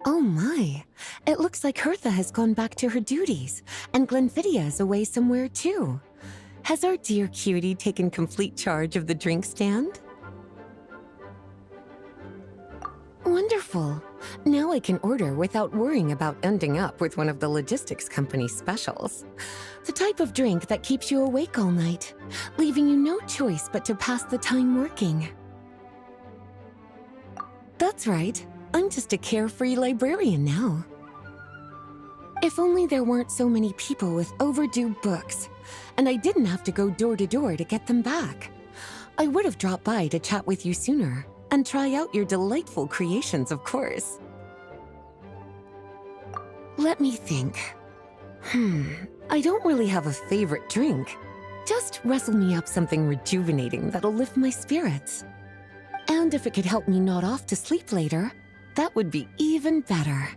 Oh my, it looks like Hertha has gone back to her duties, and Glenfidia is away somewhere too. Has our dear cutie taken complete charge of the drink stand? Wonderful. Now I can order without worrying about ending up with one of the logistics company's specials. The type of drink that keeps you awake all night, leaving you no choice but to pass the time working. That's right. I'm just a carefree librarian now. If only there weren't so many people with overdue books, and I didn't have to go door to door to get them back. I would have dropped by to chat with you sooner, and try out your delightful creations, of course. Let me think. I don't really have a favorite drink. Just wrestle me up something rejuvenating that'll lift my spirits. And if it could help me nod off to sleep later, that would be even better.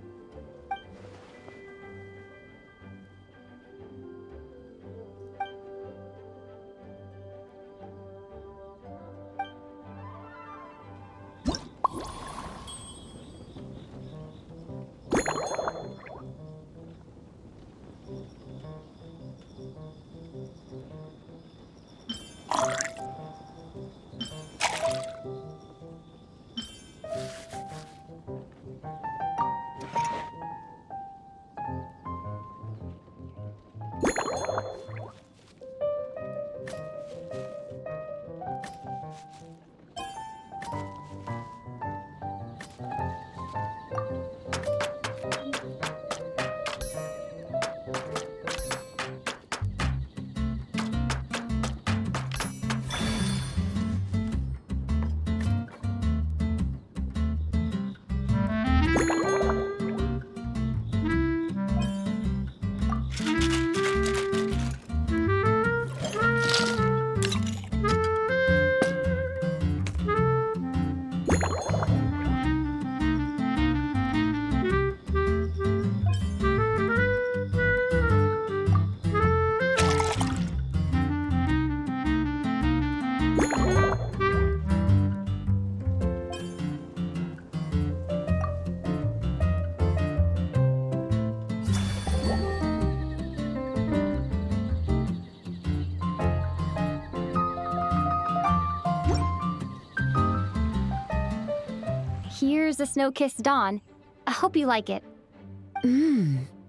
Here's a snow-kissed dawn. I hope you like it.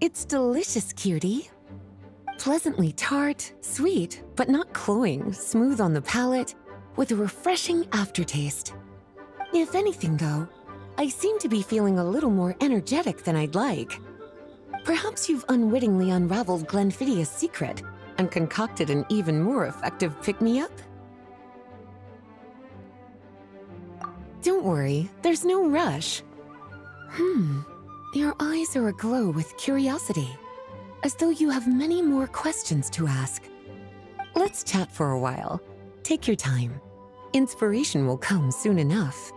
It's delicious, cutie. Pleasantly tart, sweet, but not cloying, smooth on the palate, with a refreshing aftertaste. If anything, though, I seem to be feeling a little more energetic than I'd like. Perhaps you've unwittingly unraveled Glenfidia's secret and concocted an even more effective pick-me-up? Don't worry, there's no rush. Your eyes are aglow with curiosity, as though you have many more questions to ask. Let's chat for a while. Take your time. Inspiration will come soon enough.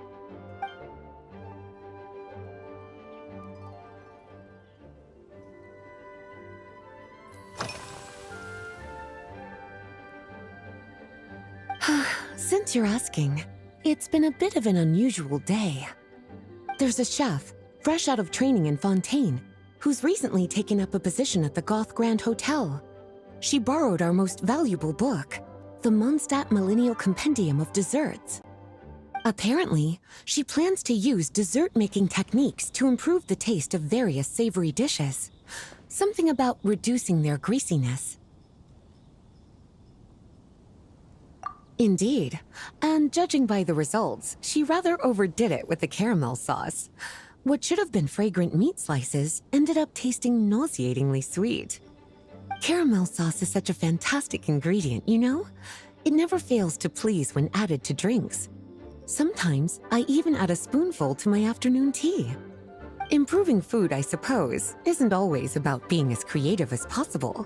Since you're asking, it's been a bit of an unusual day. There's a chef, fresh out of training in Fontaine, who's recently taken up a position at the Goth Grand Hotel. She borrowed our most valuable book, the Mondstadt Millennial Compendium of Desserts. Apparently, she plans to use dessert-making techniques to improve the taste of various savory dishes. Something about reducing their greasiness. Indeed, and judging by the results, she rather overdid it with the caramel sauce. What should have been fragrant meat slices ended up tasting nauseatingly sweet. Caramel sauce is such a fantastic ingredient, you know? It never fails to please when added to drinks. Sometimes, I even add a spoonful to my afternoon tea. Improving food, I suppose, isn't always about being as creative as possible.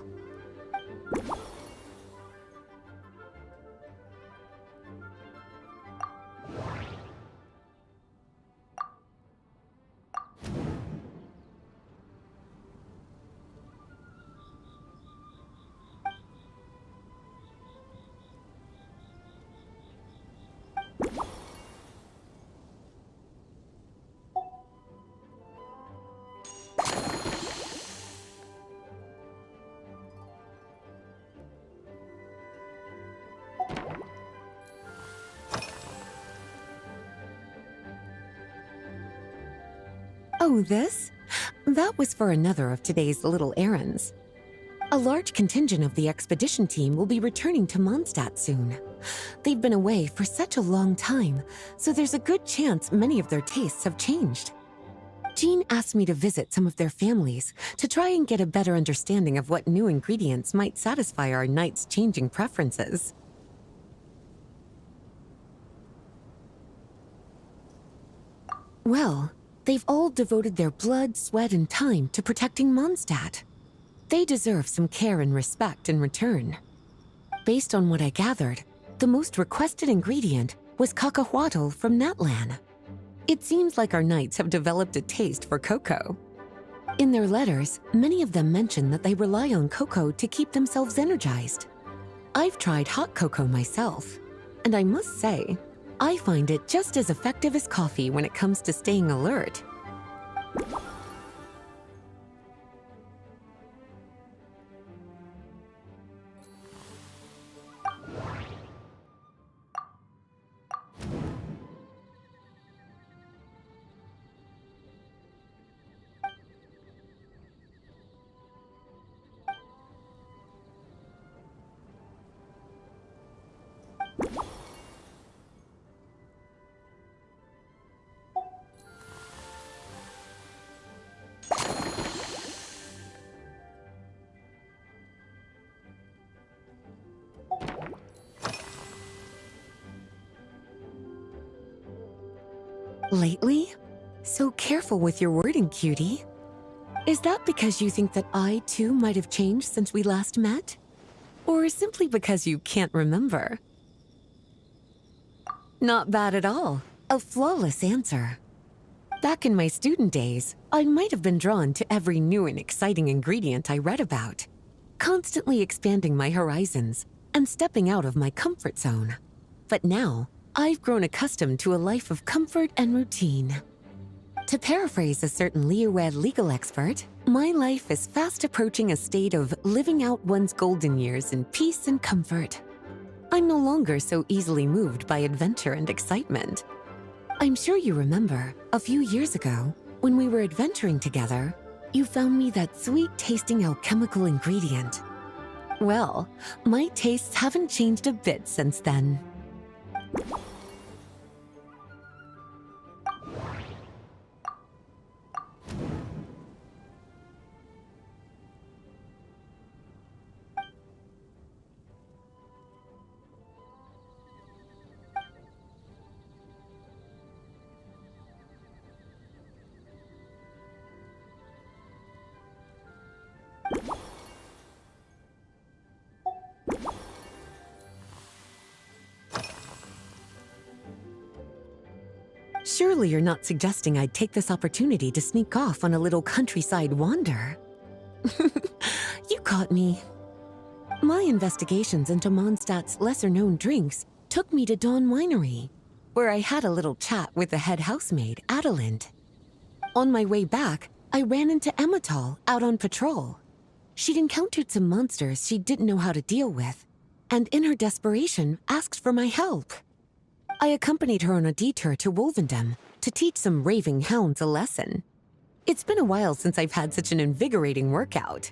Oh, this? That was for another of today's little errands. A large contingent of the expedition team will be returning to Mondstadt soon. They've been away for such a long time, so there's a good chance many of their tastes have changed. Jean asked me to visit some of their families to try and get a better understanding of what new ingredients might satisfy our knights' changing preferences. Well, they've all devoted their blood, sweat, and time to protecting Mondstadt. They deserve some care and respect in return. Based on what I gathered, the most requested ingredient was cacahuatl from Natlan. It seems like our knights have developed a taste for cocoa. In their letters, many of them mention that they rely on cocoa to keep themselves energized. I've tried hot cocoa myself, and I must say, I find it just as effective as coffee when it comes to staying alert. Lately? So careful with your wording, cutie. Is that because you think that I, too, might have changed since we last met? Or simply because you can't remember? Not bad at all. A flawless answer. Back in my student days, I might have been drawn to every new and exciting ingredient I read about, constantly expanding my horizons and stepping out of my comfort zone. But now, I've grown accustomed to a life of comfort and routine. To paraphrase a certain Liyue legal expert, my life is fast approaching a state of living out one's golden years in peace and comfort. I'm no longer so easily moved by adventure and excitement. I'm sure you remember, a few years ago, when we were adventuring together, you found me that sweet-tasting alchemical ingredient. Well, my tastes haven't changed a bit since then. Surely you're not suggesting I'd take this opportunity to sneak off on a little countryside wander? You caught me. My investigations into Mondstadt's lesser-known drinks took me to Dawn Winery, where I had a little chat with the head housemaid, Adelind. On my way back, I ran into Emmetall out on patrol. She'd encountered some monsters she didn't know how to deal with, and in her desperation, asked for my help. I accompanied her on a detour to Wolvendam to teach some raving hounds a lesson. It's been a while since I've had such an invigorating workout.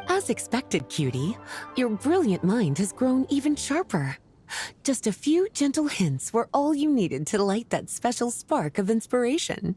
As expected, cutie, your brilliant mind has grown even sharper. Just a few gentle hints were all you needed to light that special spark of inspiration.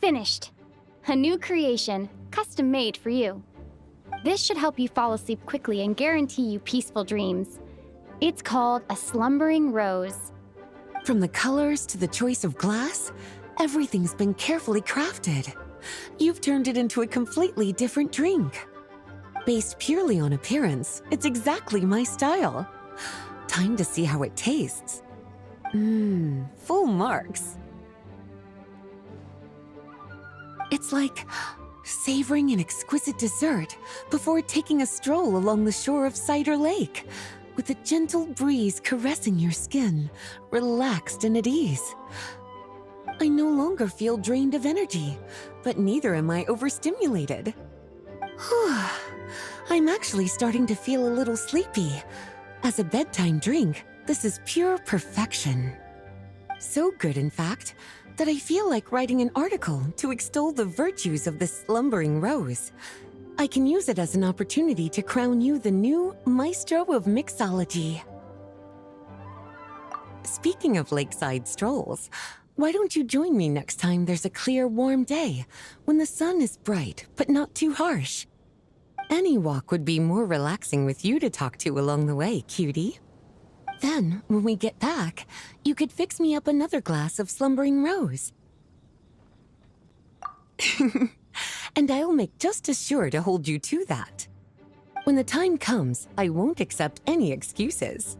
Finished. A new creation, custom made for you. This should help you fall asleep quickly and guarantee you peaceful dreams. It's called a slumbering rose. From the colors to the choice of glass, everything's been carefully crafted. You've turned it into a completely different drink. Based purely on appearance, it's exactly my style. Time to see how it tastes. Full marks. It's like savoring an exquisite dessert before taking a stroll along the shore of Cider Lake, with a gentle breeze caressing your skin, relaxed and at ease. I no longer feel drained of energy, but neither am I overstimulated. I'm actually starting to feel a little sleepy. As a bedtime drink, this is pure perfection. So good, in fact, that I feel like writing an article to extol the virtues of the slumbering rose. I can use it as an opportunity to crown you the new maestro of mixology. Speaking of lakeside strolls, why don't you join me next time there's a clear, warm day, when the sun is bright but not too harsh? Any walk would be more relaxing with you to talk to along the way, cutie. Then, when we get back, you could fix me up another glass of slumbering rose. And I'll make just as sure to hold you to that. When the time comes, I won't accept any excuses.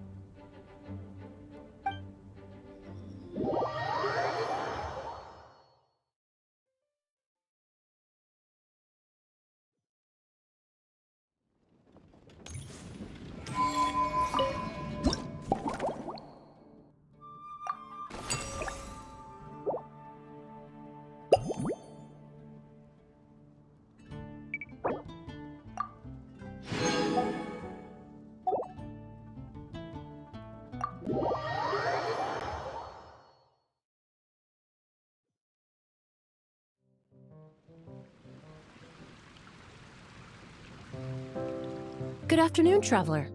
Good afternoon, traveler.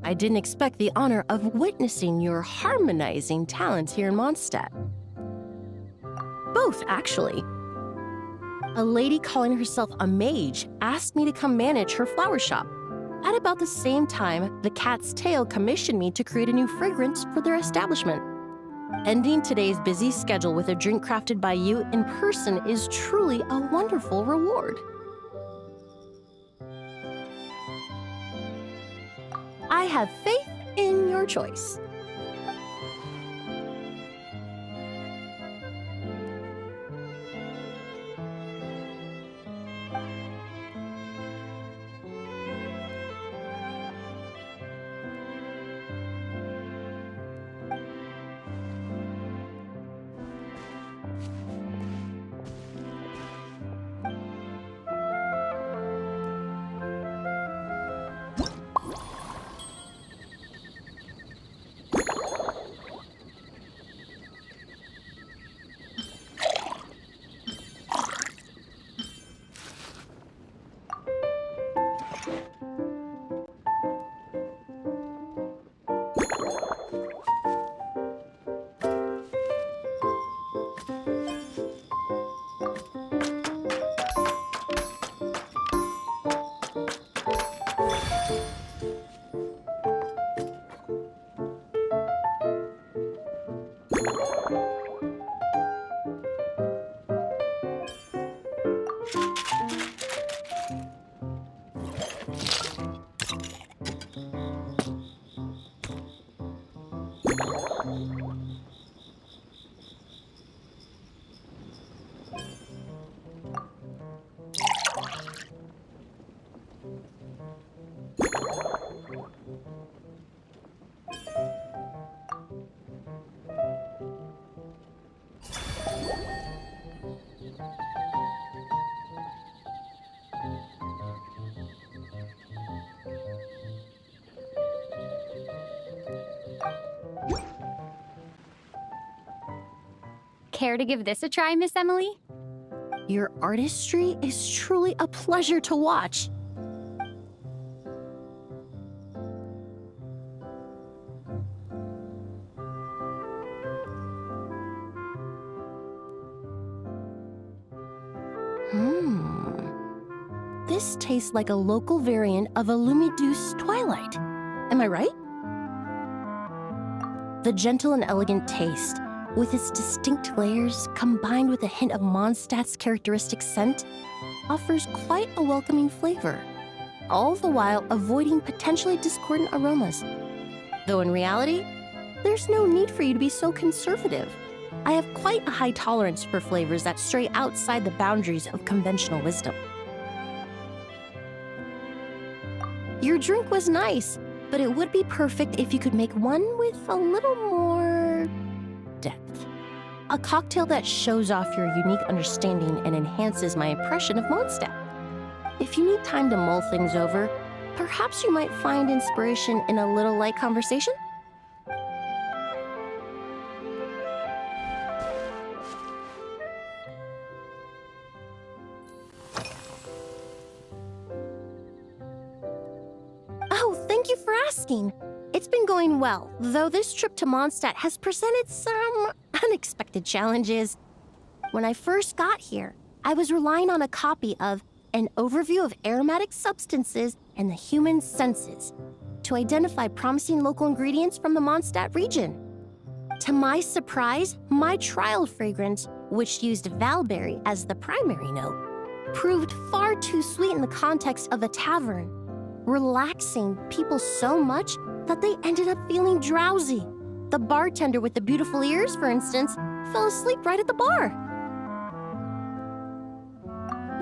I didn't expect the honor of witnessing your harmonizing talents here in Mondstadt. Both, actually. A lady calling herself a mage asked me to come manage her flower shop. At about the same time, the Cat's Tail commissioned me to create a new fragrance for their establishment. Ending today's busy schedule with a drink crafted by you in person is truly a wonderful reward. I have faith in your choice. Care to give this a try, Miss Emily? Your artistry is truly a pleasure to watch. This tastes like a local variant of a Lumiduce Twilight. Am I right? The gentle and elegant taste, with its distinct layers combined with a hint of Mondstadt's characteristic scent, offers quite a welcoming flavor, all the while avoiding potentially discordant aromas. Though in reality, there's no need for you to be so conservative. I have quite a high tolerance for flavors that stray outside the boundaries of conventional wisdom. Your drink was nice, but it would be perfect if you could make one with a little more depth. A cocktail that shows off your unique understanding and enhances my impression of Mondstadt. If you need time to mull things over, perhaps you might find inspiration in a little light conversation? Oh, thank you for asking. It's been going well, though this trip to Mondstadt has presented some unexpected challenges. When I first got here, I was relying on a copy of An Overview of Aromatic Substances and the Human Senses to identify promising local ingredients from the Mondstadt region. To my surprise, my trial fragrance, which used valberry as the primary note, proved far too sweet in the context of a tavern, relaxing people so much that they ended up feeling drowsy. The bartender with the beautiful ears, for instance, fell asleep right at the bar.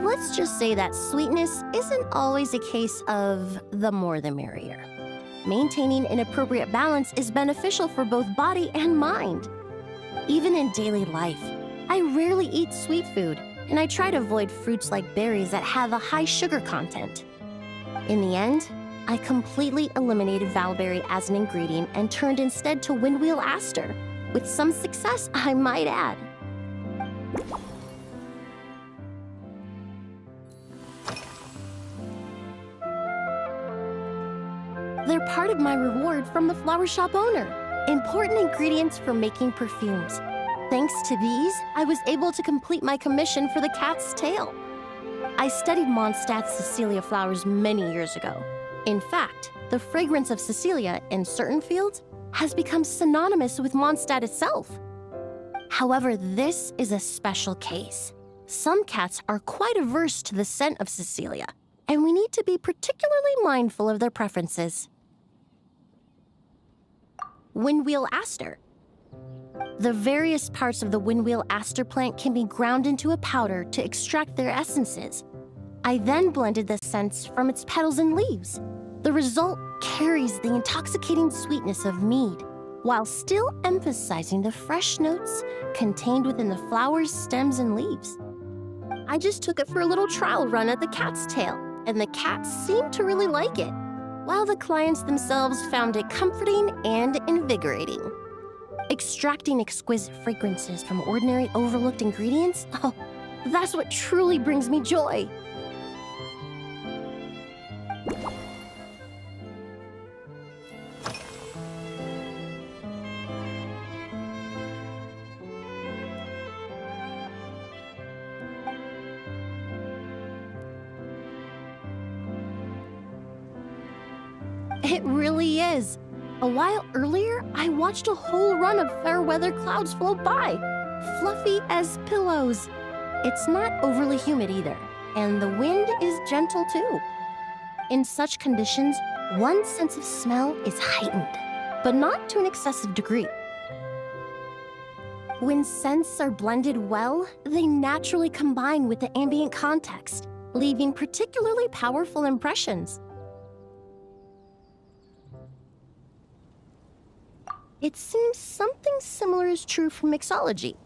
Let's just say that sweetness isn't always a case of the more the merrier. Maintaining an appropriate balance is beneficial for both body and mind. Even in daily life, I rarely eat sweet food, and I try to avoid fruits like berries that have a high sugar content. In the end, I completely eliminated valberry as an ingredient and turned instead to windwheel aster, with some success, I might add. They're part of my reward from the flower shop owner, important ingredients for making perfumes. Thanks to these, I was able to complete my commission for the cat's tail. I studied Mondstadt's Cecilia flowers many years ago. In fact, the fragrance of Cecilia in certain fields has become synonymous with Mondstadt itself. However, this is a special case. Some cats are quite averse to the scent of Cecilia, and we need to be particularly mindful of their preferences. Windwheel aster. The various parts of the windwheel aster plant can be ground into a powder to extract their essences. I then blended the scents from its petals and leaves. The result carries the intoxicating sweetness of mead, while still emphasizing the fresh notes contained within the flower's stems and leaves. I just took it for a little trial run at the cat's tail, and the cats seemed to really like it, while the clients themselves found it comforting and invigorating. Extracting exquisite fragrances from ordinary overlooked ingredients, oh, that's what truly brings me joy. It really is. A while earlier, I watched a whole run of fair weather clouds float by, fluffy as pillows. It's not overly humid either, and the wind is gentle too. In such conditions, one's sense of smell is heightened, but not to an excessive degree. When scents are blended well, they naturally combine with the ambient context, leaving particularly powerful impressions. It seems something similar is true for mixology.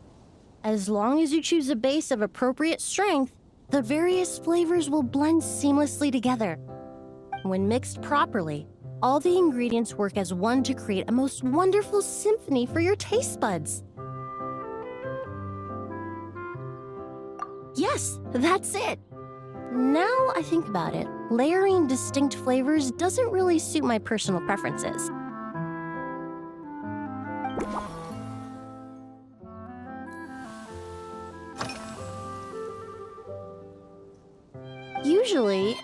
As long as you choose a base of appropriate strength, the various flavors will blend seamlessly together. When mixed properly, all the ingredients work as one to create a most wonderful symphony for your taste buds. Yes, that's it. Now I think about it, layering distinct flavors doesn't really suit my personal preferences. Usually,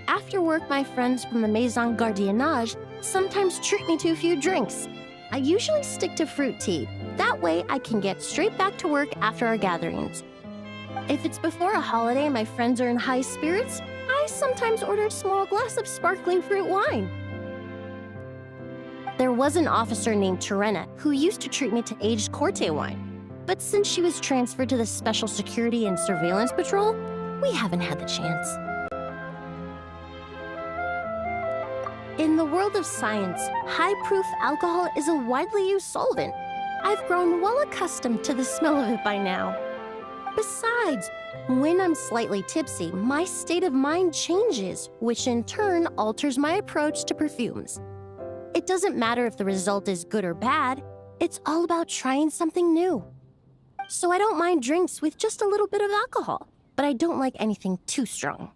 after work, my friends from the Maison Gardiennage sometimes treat me to a few drinks. I usually stick to fruit tea. That way, I can get straight back to work after our gatherings. If it's before a holiday and my friends are in high spirits, I sometimes order a small glass of sparkling fruit wine. There was an officer named Terena who used to treat me to aged Corte wine. But since she was transferred to the Special Security and Surveillance Patrol, we haven't had the chance. In the world of science, high-proof alcohol is a widely used solvent. I've grown well accustomed to the smell of it by now. Besides, when I'm slightly tipsy, my state of mind changes, which in turn alters my approach to perfumes. It doesn't matter if the result is good or bad, it's all about trying something new. So I don't mind drinks with just a little bit of alcohol, but I don't like anything too strong.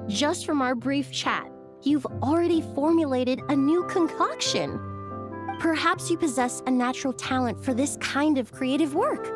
Just from our brief chat, you've already formulated a new concoction. Perhaps you possess a natural talent for this kind of creative work.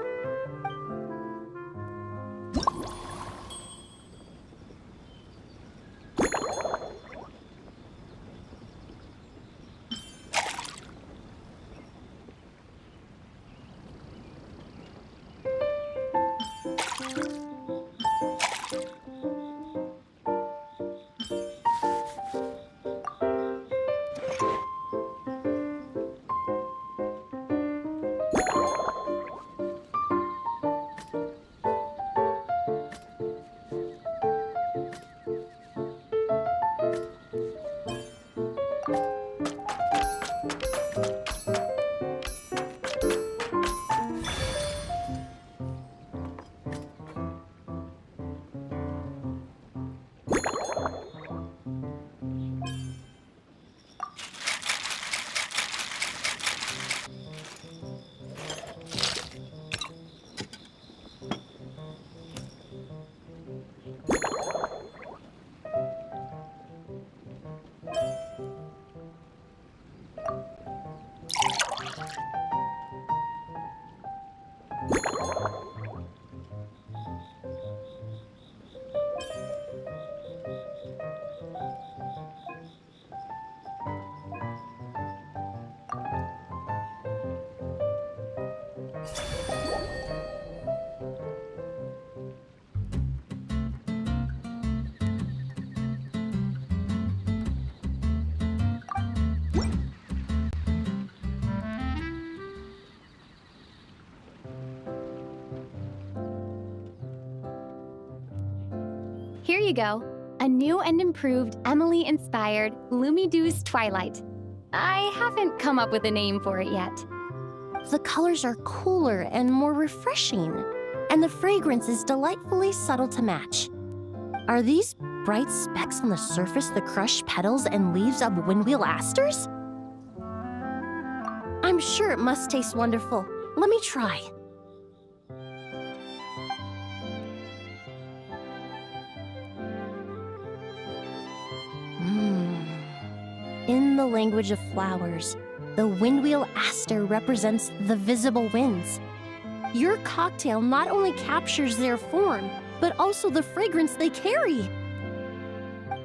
you go. A new and improved Emily-inspired Lumidews Twilight. I haven't come up with a name for it yet. The colors are cooler and more refreshing, and the fragrance is delightfully subtle to match. Are these bright specks on the surface the crushed petals and leaves of windwheel asters? I'm sure it must taste wonderful. Let me try. In the language of flowers, the windwheel aster represents the visible winds. Your cocktail not only captures their form, but also the fragrance they carry.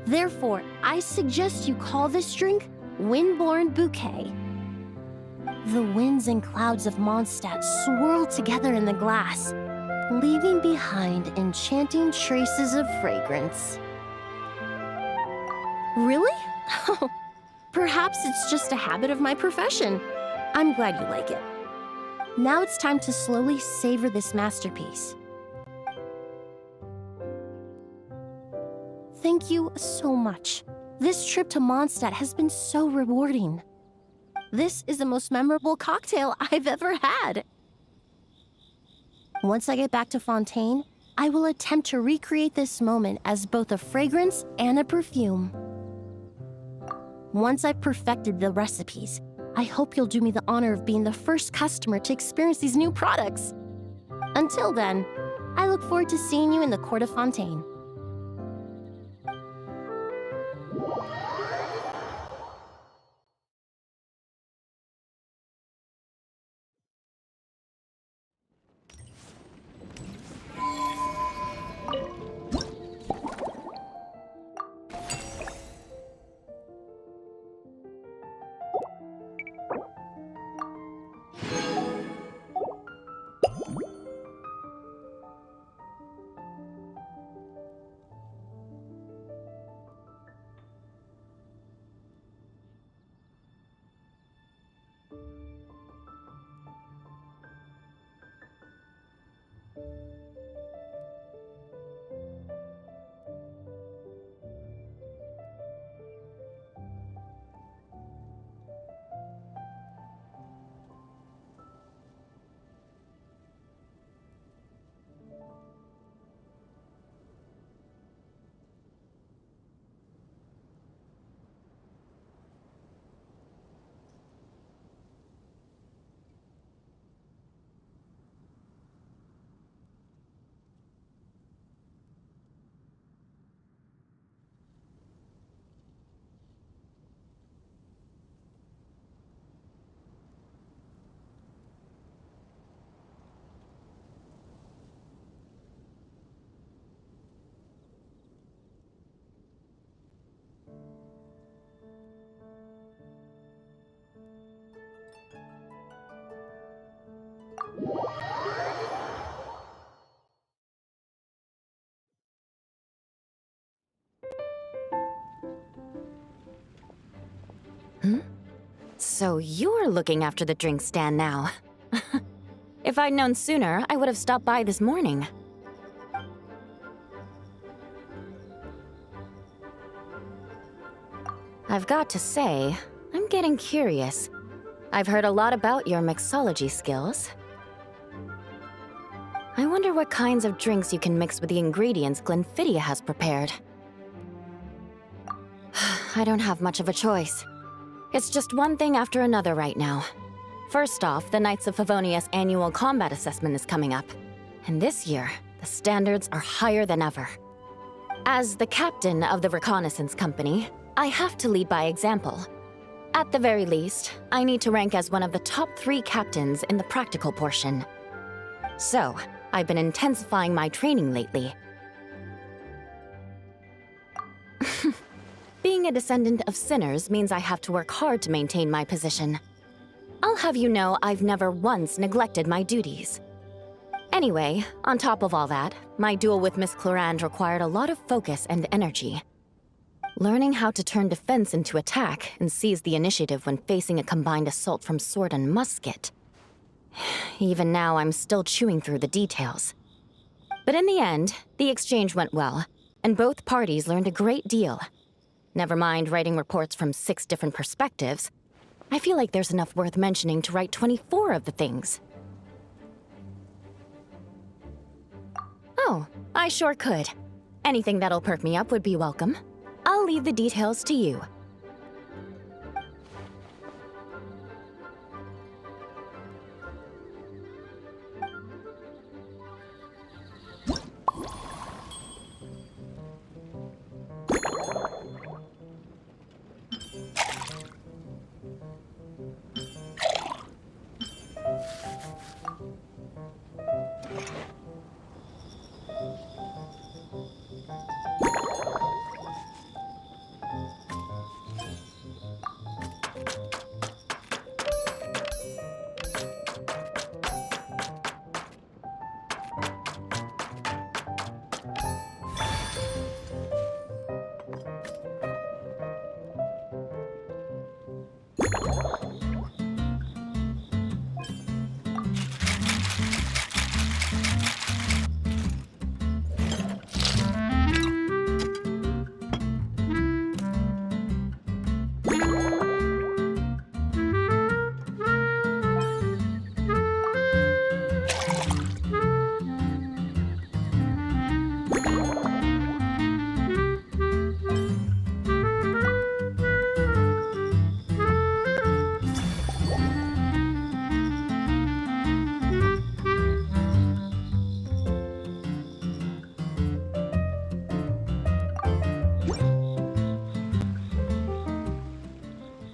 Therefore, I suggest you call this drink Windborne Bouquet. The winds and clouds of Mondstadt swirl together in the glass, leaving behind enchanting traces of fragrance. Really? Perhaps it's just a habit of my profession. I'm glad you like it. Now it's time to slowly savor this masterpiece. Thank you so much. This trip to Mondstadt has been so rewarding. This is the most memorable cocktail I've ever had. Once I get back to Fontaine, I will attempt to recreate this moment as both a fragrance and a perfume. Once I've perfected the recipes, I hope you'll do me the honor of being the first customer to experience these new products. Until then, I look forward to seeing you in the Court of Fontaine. So you're looking after the drink stand now. If I'd known sooner, I would have stopped by this morning. I've got to say, I'm getting curious. I've heard a lot about your mixology skills. I wonder what kinds of drinks you can mix with the ingredients Glenfiddich has prepared. I don't have much of a choice. It's just one thing after another right now. First off, the Knights of Favonius annual combat assessment is coming up. And this year, the standards are higher than ever. As the captain of the reconnaissance company, I have to lead by example. At the very least, I need to rank as one of the top 3 captains in the practical portion. So, I've been intensifying my training lately. Being a descendant of sinners means I have to work hard to maintain my position. I'll have you know I've never once neglected my duties. Anyway, on top of all that, my duel with Miss Clorand required a lot of focus and energy. Learning how to turn defense into attack and seize the initiative when facing a combined assault from sword and musket. Even now, I'm still chewing through the details. But in the end, the exchange went well, and both parties learned a great deal. Never mind writing reports from 6 different perspectives. I feel like there's enough worth mentioning to write 24 of the things. Oh, I sure could. Anything that'll perk me up would be welcome. I'll leave the details to you.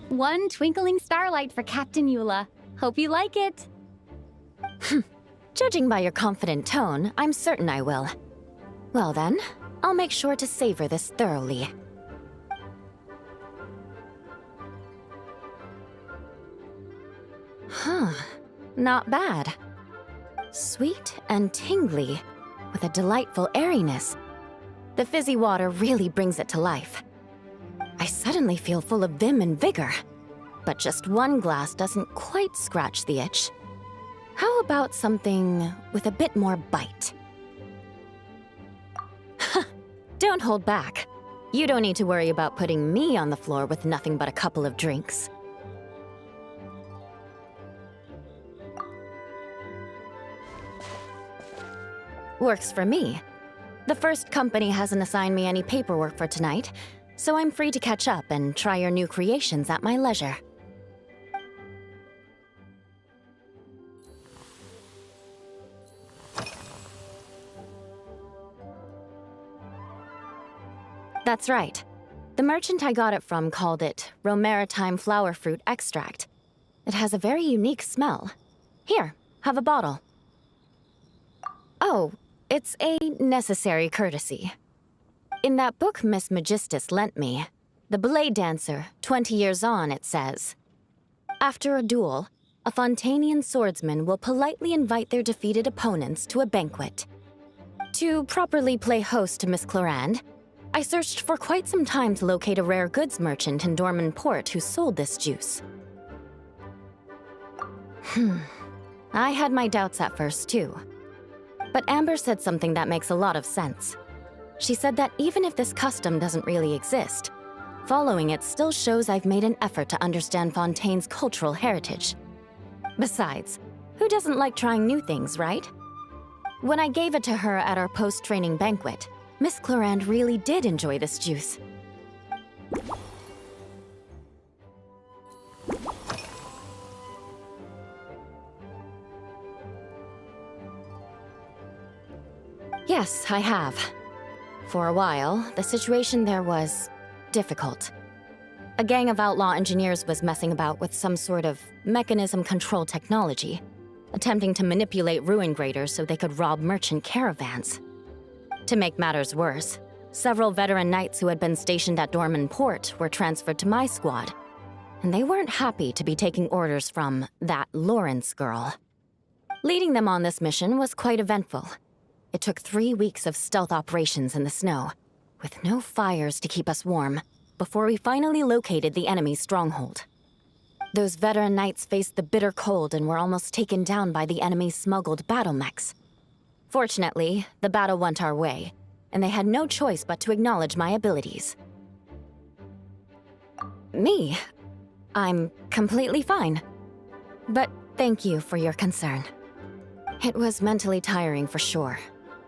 One twinkling starlight for Captain Eula. Hope you like it. Judging by your confident tone, I'm certain I will. Well then, I'll make sure to savor this thoroughly. Huh, not bad. Sweet and tingly, with a delightful airiness. The fizzy water really brings it to life. I suddenly feel full of vim and vigor. But just one glass doesn't quite scratch the itch. How about something with a bit more bite? Don't hold back. You don't need to worry about putting me on the floor with nothing but a couple of drinks. Works for me. The first company hasn't assigned me any paperwork for tonight, so I'm free to catch up and try your new creations at my leisure. That's right. The merchant I got it from called it Romaritime flower fruit extract. It has a very unique smell. Here, have a bottle. Oh, it's a necessary courtesy. In that book Miss Magistus lent me, The Blade Dancer, 20 Years On, it says, after a duel, a Fontanian swordsman will politely invite their defeated opponents to a banquet. To properly play host to Miss Clorand, I searched for quite some time to locate a rare goods merchant in Dorman Port who sold this juice. I had my doubts at first, too. But Amber said something that makes a lot of sense. She said that even if this custom doesn't really exist, following it still shows I've made an effort to understand Fontaine's cultural heritage. Besides, who doesn't like trying new things, right? When I gave it to her at our post-training banquet, Miss Clorand really did enjoy this juice. Yes, I have. For a while, the situation there was difficult. A gang of outlaw engineers was messing about with some sort of mechanism control technology, attempting to manipulate ruin graders so they could rob merchant caravans. To make matters worse, several veteran knights who had been stationed at Dorman Port were transferred to my squad, and they weren't happy to be taking orders from that Lawrence girl. Leading them on this mission was quite eventful. It took 3 weeks of stealth operations in the snow, with no fires to keep us warm, before we finally located the enemy's stronghold. Those veteran knights faced the bitter cold and were almost taken down by the enemy's smuggled battle mechs. Fortunately, the battle went our way, and they had no choice but to acknowledge my abilities. Me? I'm completely fine. But thank you for your concern. It was mentally tiring for sure,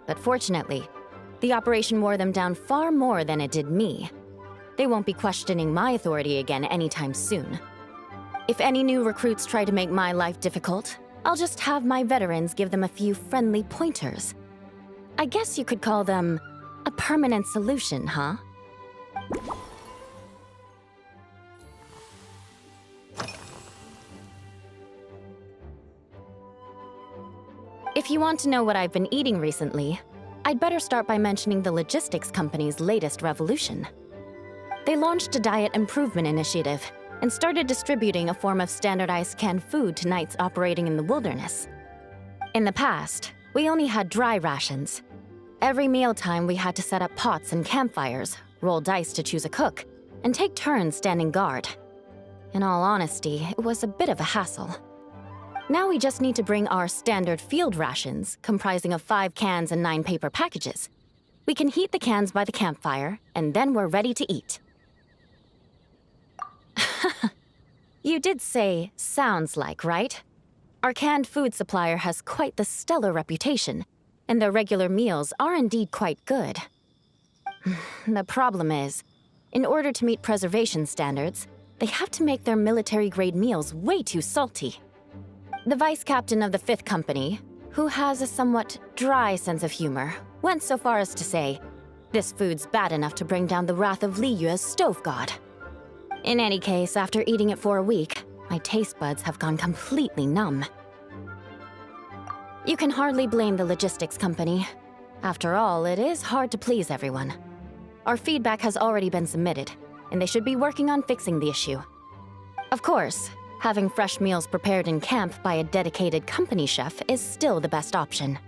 but fortunately, the operation wore them down far more than it did me. They won't be questioning my authority again anytime soon. If any new recruits try to make my life difficult, I'll just have my veterans give them a few friendly pointers. I guess you could call them a permanent solution, huh? If you want to know what I've been eating recently, I'd better start by mentioning the logistics company's latest revolution. They launched a diet improvement initiative and started distributing a form of standardized canned food to knights operating in the wilderness. In the past, we only had dry rations. Every mealtime we had to set up pots and campfires, roll dice to choose a cook, and take turns standing guard. In all honesty, it was a bit of a hassle. Now we just need to bring our standard field rations, comprising of 5 cans and 9 paper packages. We can heat the cans by the campfire, and then we're ready to eat. You did say, sounds like, right? Our canned food supplier has quite the stellar reputation, and their regular meals are indeed quite good. The problem is, in order to meet preservation standards, they have to make their military-grade meals way too salty. The vice captain of the 5th Company, who has a somewhat dry sense of humor, went so far as to say, this food's bad enough to bring down the wrath of Li Yue's stove god. In any case, after eating it for a week, my taste buds have gone completely numb. You can hardly blame the logistics company. After all, it is hard to please everyone. Our feedback has already been submitted, and they should be working on fixing the issue. Of course, having fresh meals prepared in camp by a dedicated company chef is still the best option.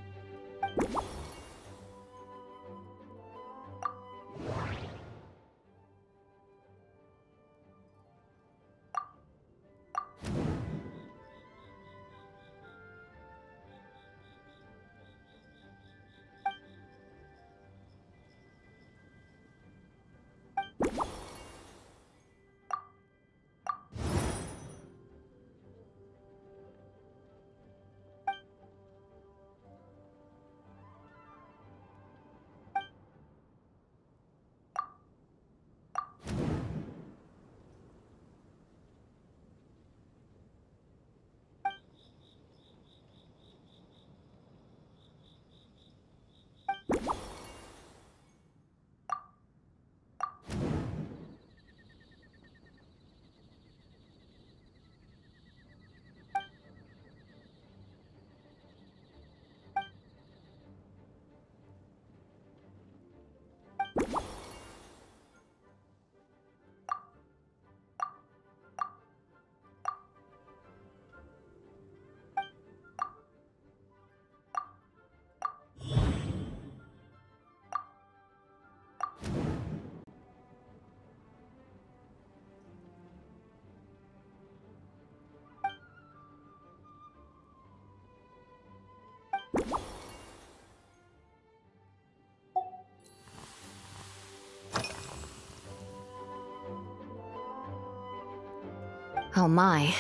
Oh my.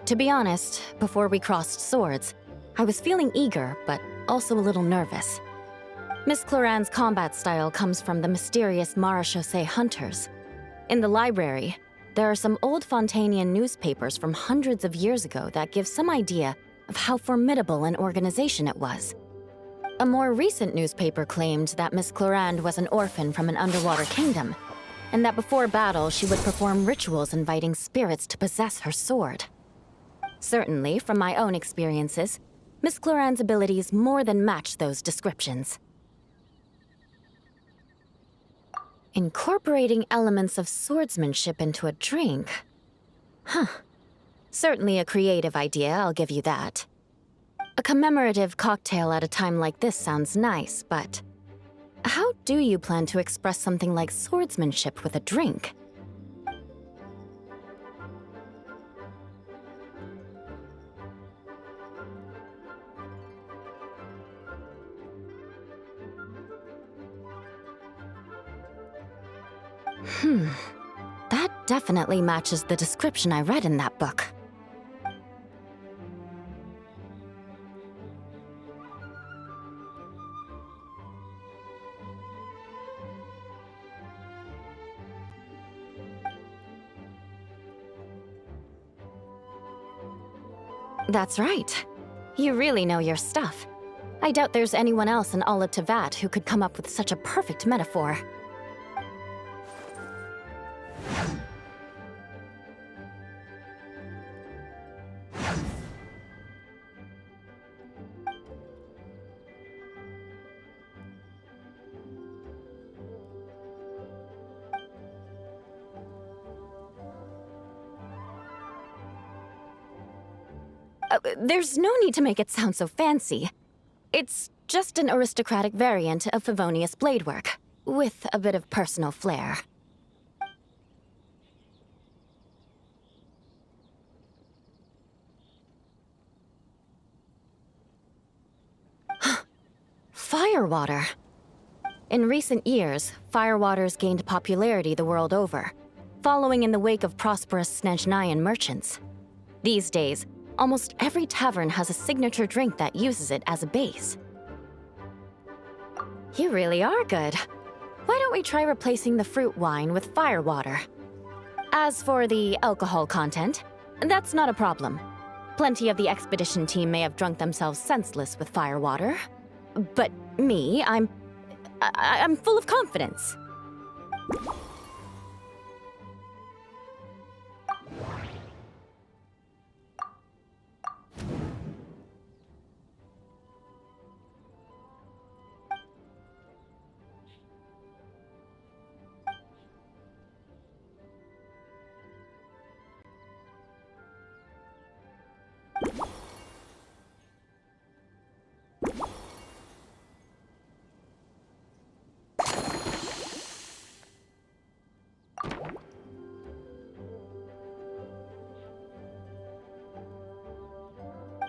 To be honest, before we crossed swords, I was feeling eager, but also a little nervous. Miss Cloran's combat style comes from the mysterious Marechaussee hunters. In the library, there are some old Fontanian newspapers from hundreds of years ago that give some idea of how formidable an organization it was. A more recent newspaper claimed that Miss Cloran was an orphan from an underwater kingdom, and that before battle she would perform rituals inviting spirits to possess her sword. Certainly, from my own experiences, Miss Cloran's abilities more than match those descriptions. Incorporating elements of swordsmanship into a drink? Huh. Certainly a creative idea, I'll give you that. A commemorative cocktail at a time like this sounds nice, but how do you plan to express something like swordsmanship with a drink? That definitely matches the description I read in that book. That's right. You really know your stuff. I doubt there's anyone else in all of Tevat who could come up with such a perfect metaphor. There's no need to make it sound so fancy. It's just an aristocratic variant of Favonius bladework, with a bit of personal flair. Firewater. In recent years, firewaters gained popularity the world over, following in the wake of prosperous Snezhnayan merchants. These days, almost every tavern has a signature drink that uses it as a base. You really are good. Why don't we try replacing the fruit wine with firewater? As for the alcohol content, that's not a problem. Plenty of the expedition team may have drunk themselves senseless with firewater. But me, I'm full of confidence.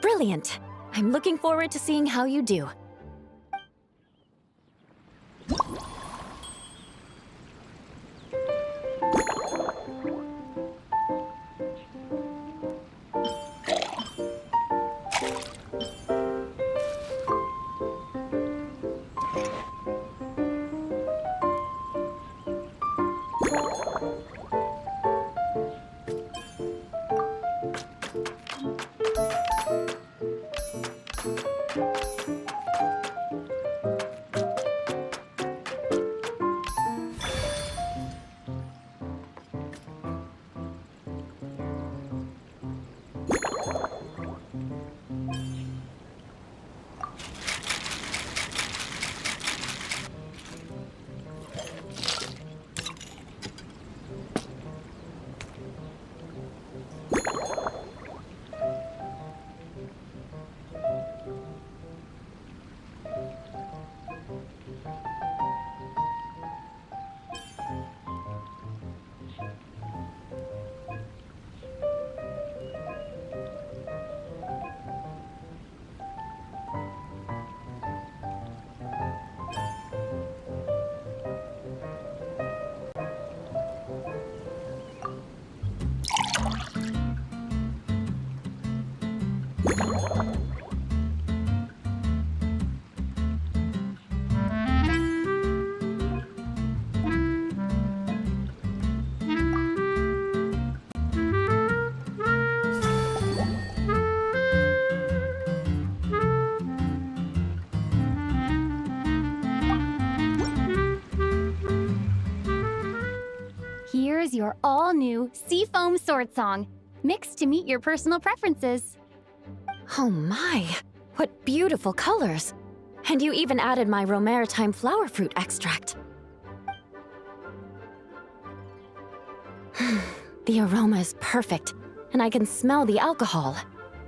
Brilliant! I'm looking forward to seeing how you do. Here's your all-new Seafoam Sword Song, mixed to meet your personal preferences. Oh my, what beautiful colors! And you even added my Romaritime flower fruit extract. The aroma is perfect, and I can smell the alcohol,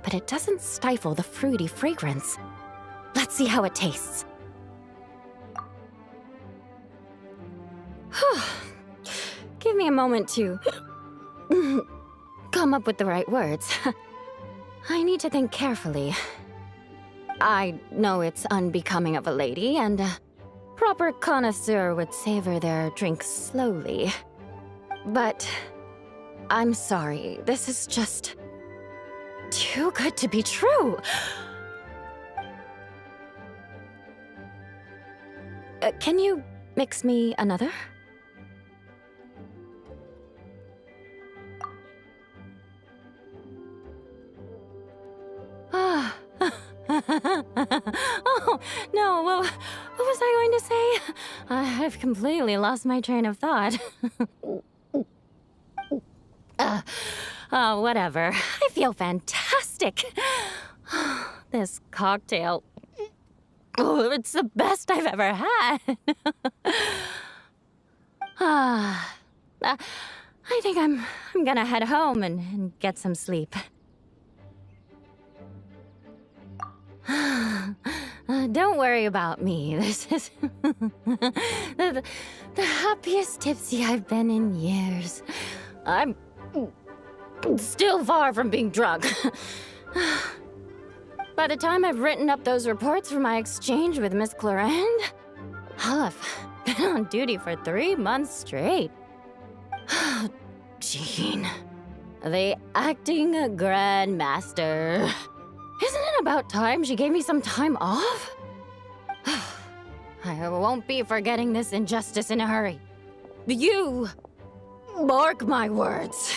but it doesn't stifle the fruity fragrance. Let's see how it tastes. Give me a moment to come up with the right words. I need to think carefully. I know it's unbecoming of a lady, and a proper connoisseur would savor their drinks slowly. But I'm sorry. This is just too good to be true. Can you mix me another? Ah. Oh, no, what was I going to say? I've completely lost my train of thought. Whatever. I feel fantastic. This cocktail, oh, it's the best I've ever had. I think I'm gonna head home and get some sleep. Don't worry about me. This is the happiest tipsy I've been in years. I'm still far from being drunk. By the time I've written up those reports for my exchange with Miss Clarend, I'll have been on duty for 3 months straight. Jean, the acting grandmaster. Isn't it about time she gave me some time off? I won't be forgetting this injustice in a hurry. You mark my words.